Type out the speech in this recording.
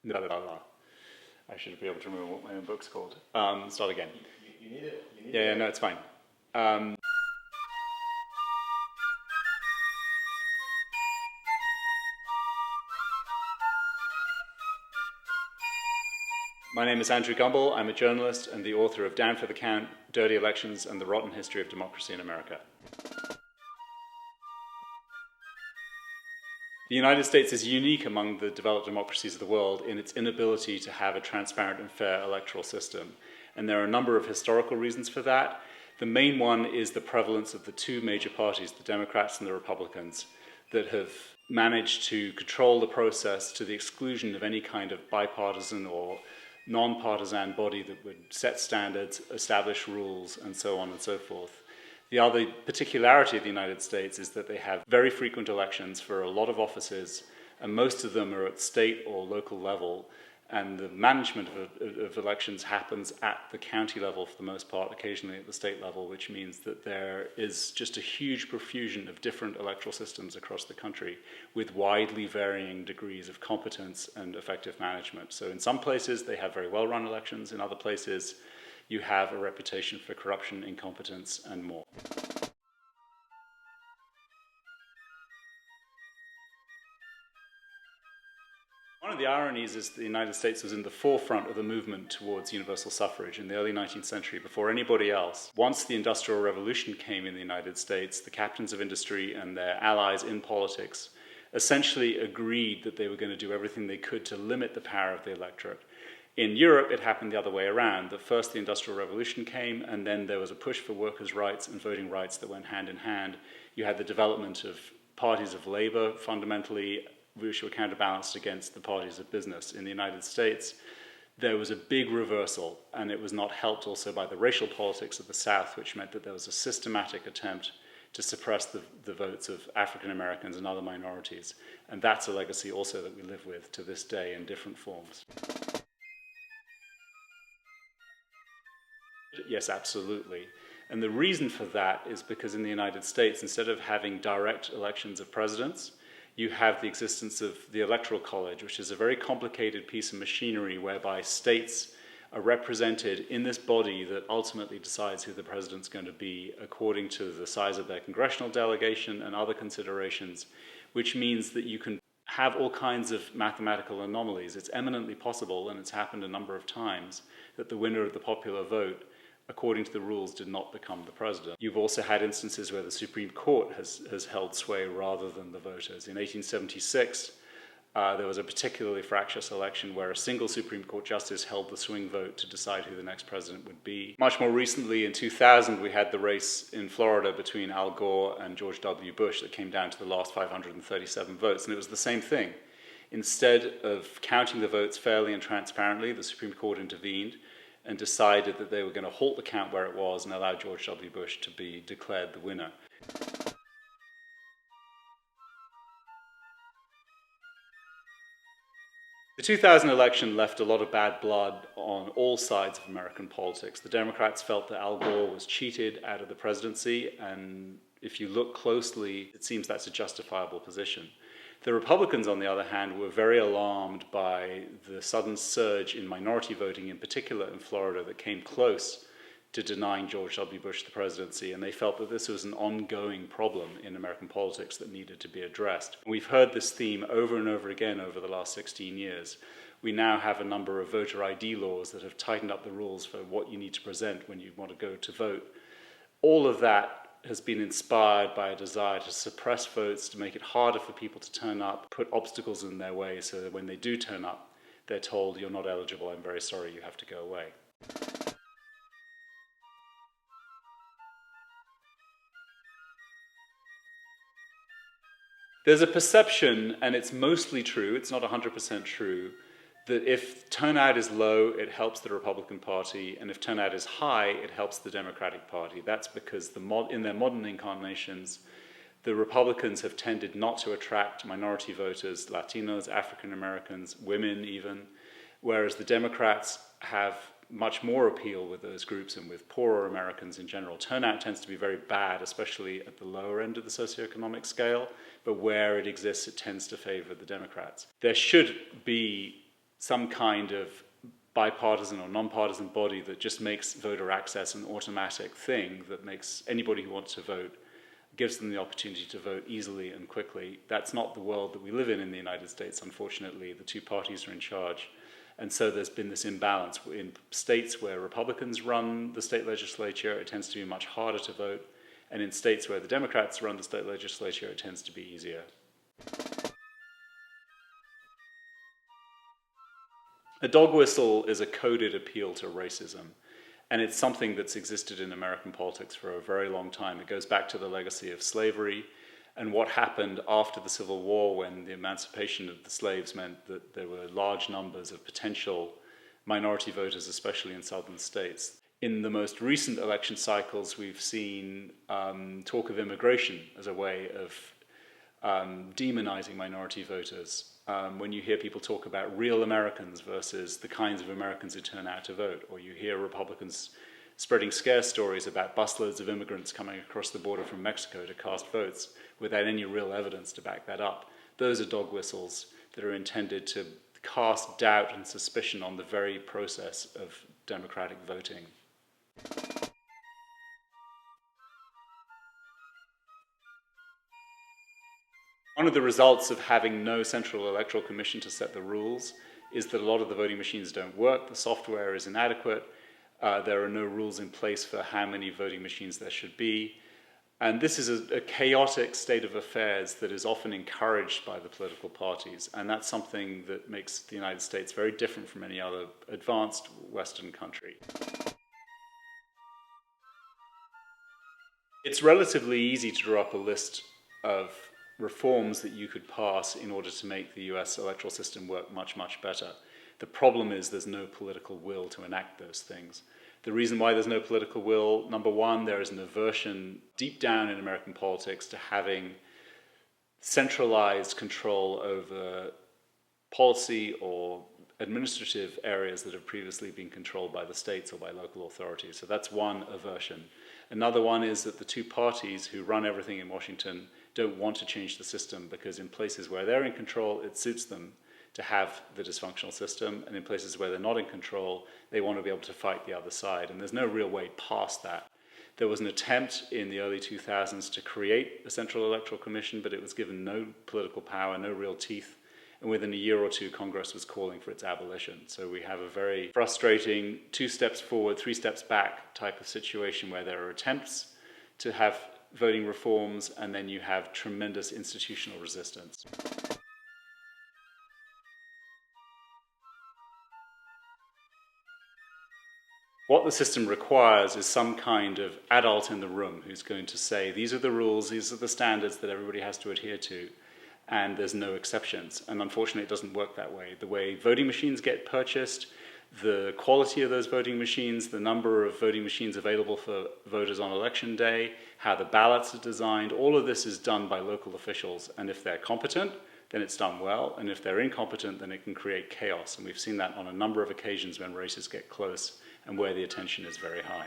La, la, la. I should be able to remember what my own book's called. Start again. You need it. Yeah, no, it's fine. My name is Andrew Gumbel. I'm a journalist and the author of Down for the Count, Dirty Elections and the Rotten History of Democracy in America. The United States is unique among the developed democracies of the world in its inability to have a transparent and fair electoral system. And there are a number of historical reasons for that. The main one is the prevalence of the two major parties, the Democrats and the Republicans, that have managed to control the process to the exclusion of any kind of bipartisan or non-partisan body that would set standards, establish rules, and so on and so forth. The other particularity of the United States is that they have very frequent elections for a lot of offices, and most of them are at state or local level, and the management of elections happens at the county level for the most part, occasionally at the state level, which means that there is just a huge profusion of different electoral systems across the country with widely varying degrees of competence and effective management. So in some places they have very well-run elections, in other places you have a reputation for corruption, incompetence, and more. One of the ironies is that the United States was in the forefront of the movement towards universal suffrage in the early 19th century before anybody else. Once the Industrial Revolution came in the United States, the captains of industry and their allies in politics essentially agreed that they were going to do everything they could to limit the power of the electorate. In Europe, it happened the other way around. That first the Industrial Revolution came, and then there was a push for workers' rights and voting rights that went hand in hand. You had the development of parties of labor, fundamentally, which were counterbalanced against the parties of business. In the United States, there was a big reversal, and it was not helped also by the racial politics of the South, which meant that there was a systematic attempt to suppress the votes of African Americans and other minorities. And that's a legacy also that we live with to this day in different forms. Yes, absolutely. And the reason for that is because in the United States, instead of having direct elections of presidents, you have the existence of the Electoral College, which is a very complicated piece of machinery whereby states are represented in this body that ultimately decides who the president's going to be according to the size of their congressional delegation and other considerations, which means that you can have all kinds of mathematical anomalies. It's eminently possible, and it's happened a number of times, that the winner of the popular vote, according to the rules, did not become the president. You've also had instances where the Supreme Court has held sway rather than the voters. In 1876, there was a particularly fractious election where a single Supreme Court justice held the swing vote to decide who the next president would be. Much more recently, in 2000, we had the race in Florida between Al Gore and George W. Bush that came down to the last 537 votes, and it was the same thing. Instead of counting the votes fairly and transparently, the Supreme Court intervened and decided that they were going to halt the count where it was and allow George W. Bush to be declared the winner. The 2000 election left a lot of bad blood on all sides of American politics. The Democrats felt that Al Gore was cheated out of the presidency, and if you look closely, it seems that's a justifiable position. The Republicans, on the other hand, were very alarmed by the sudden surge in minority voting, in particular in Florida, that came close to denying George W. Bush the presidency, and they felt that this was an ongoing problem in American politics that needed to be addressed. We've heard this theme over and over again over the last 16 years. We now have a number of voter ID laws that have tightened up the rules for what you need to present when you want to go to vote. All of that has been inspired by a desire to suppress votes, to make it harder for people to turn up, put obstacles in their way so that when they do turn up, they're told, "You're not eligible, I'm very sorry, you have to go away." There's a perception, and it's mostly true, it's not 100% true, that if turnout is low, it helps the Republican Party, and if turnout is high, it helps the Democratic Party. That's because in their modern incarnations, the Republicans have tended not to attract minority voters, Latinos, African Americans, women even, whereas the Democrats have much more appeal with those groups and with poorer Americans in general. Turnout tends to be very bad, especially at the lower end of the socioeconomic scale, but where it exists, it tends to favor the Democrats. There should be some kind of bipartisan or nonpartisan body that just makes voter access an automatic thing that makes anybody who wants to vote, gives them the opportunity to vote easily and quickly. That's not the world that we live in the United States, unfortunately. The two parties are in charge. And so there's been this imbalance. In states where Republicans run the state legislature, it tends to be much harder to vote. And in states where the Democrats run the state legislature, it tends to be easier. A dog whistle is a coded appeal to racism. And it's something that's existed in American politics for a very long time. It goes back to the legacy of slavery and what happened after the Civil War when the emancipation of the slaves meant that there were large numbers of potential minority voters, especially in southern states. In the most recent election cycles, we've seen talk of immigration as a way of demonizing minority voters. When you hear people talk about real Americans versus the kinds of Americans who turn out to vote, or you hear Republicans spreading scare stories about busloads of immigrants coming across the border from Mexico to cast votes without any real evidence to back that up, those are dog whistles that are intended to cast doubt and suspicion on the very process of democratic voting. One of the results of having no central electoral commission to set the rules is that a lot of the voting machines don't work, the software is inadequate, there are no rules in place for how many voting machines there should be, and this is a chaotic state of affairs that is often encouraged by the political parties, and that's something that makes the United States very different from any other advanced Western country. It's relatively easy to draw up a list of reforms that you could pass in order to make the US electoral system work much, much better. The problem is there's no political will to enact those things. The reason why there's no political will, number one, there is an aversion deep down in American politics to having centralized control over policy or administrative areas that have previously been controlled by the states or by local authorities. So that's one aversion. Another one is that the two parties who run everything in Washington don't want to change the system because in places where they're in control, it suits them to have the dysfunctional system, and in places where they're not in control, they want to be able to fight the other side, and there's no real way past that. There was an attempt in the early 2000s to create a central electoral commission, but it was given no political power, no real teeth, and within a year or two, Congress was calling for its abolition. So we have a very frustrating 2 steps forward, 3 steps back type of situation where there are attempts to have voting reforms, and then you have tremendous institutional resistance. What the system requires is some kind of adult in the room who's going to say, these are the rules, these are the standards that everybody has to adhere to, and there's no exceptions. And unfortunately, it doesn't work that way. The way voting machines get purchased, the quality of those voting machines, the number of voting machines available for voters on election day, how the ballots are designed, all of this is done by local officials. And if they're competent, then it's done well. And if they're incompetent, then it can create chaos. And we've seen that on a number of occasions when races get close and where the attention is very high.